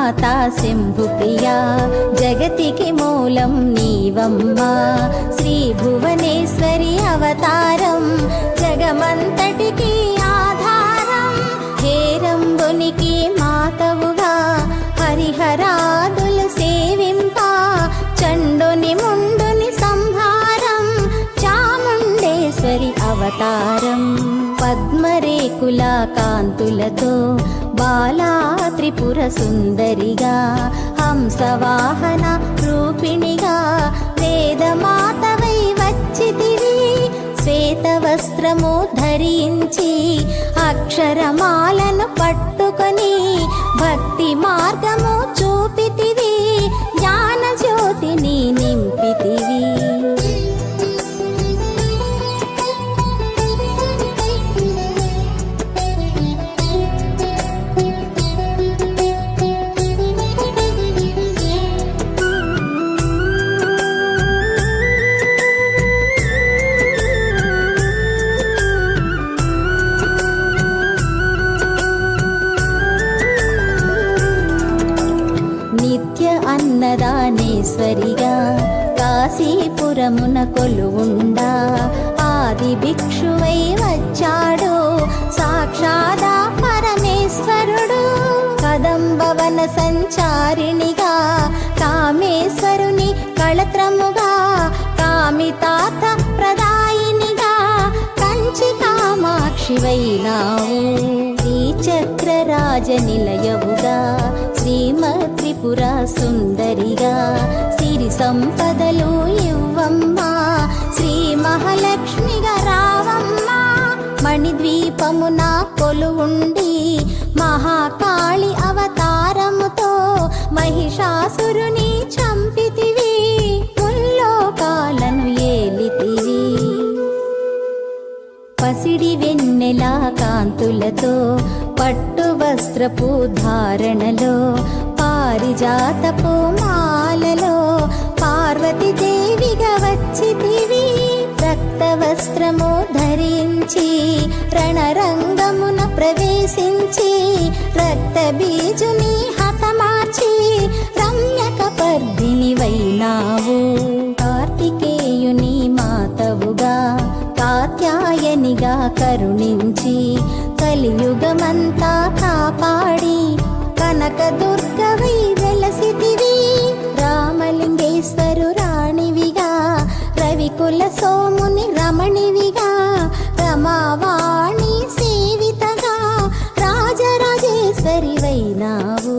మాతా శంభుప్రియా జగతికి మూలం నీవమ్మా శ్రీ భువనేశ్వరి అవతారం జగమంతటికి ఆధారం హేరంబునికి మాతవుగా హరిహరాదులు సేవింప చండుని ముండుని సంహారం చాముండేశ్వరి అవతారం పద్మరేకుల కాంతులతో బాలా త్రిపుర సుందరిగా హంసవాహన రూపిణిగా వేదమాతవై వచ్చితివి శ్వేత వస్త్రము ధరించి అక్షరమాలను పట్టుకొని భక్తి మార్గము చూపితివి జ్ఞాన జ్యోతిని నింపితివి అన్నదానేశ్వరిగా కాశీపురమున కొలువుండా ఆది భిక్షువై వచ్చాడు సాక్షాదా పరమేశ్వరుడు కదంబవన సంచారిణిగా కామేశ్వరుని కళత్రముగా కామితార్థ ప్రదాయినిగా కంచి కామాక్షివైనావు శ్రీచక్రరాజ నిలయవుగా శ్రీమద్ త్రిపుర సుందరిగా సిరి సంపదలు ఇవ్వమ్మా శ్రీ మహాలక్ష్మిగా రావమ్మా మణిద్వీపమున కొలువుండి మహాకాళి అవతారముతో మహిషాసురుని చంపితివి ముల్లోకాలను ఏలితివి పసిడి వెన్నెల కాంతులతో పట్టు వస్త్రపు ధారణలో పారిజాతపు మాలలో పార్వతీ దేవిగా వచ్చితివి రక్త వస్త్రము ధరించి రణరంగమున ప్రవేశించి రక్త బీజుని హతమార్చి రమ్యక పర్దిని వైనావు కార్తికేయుని మాతవుగా కాత్యాయనిగా కరుణించి కలియుగమంతా కాపాడి కనక దుర్గవై వెలసితివి రామలింగేశ్వరు రాణివిగా రవికుల సోముని రమణివిగా రమావాణి సేవితగా రాజరాజేశ్వరి వైనావు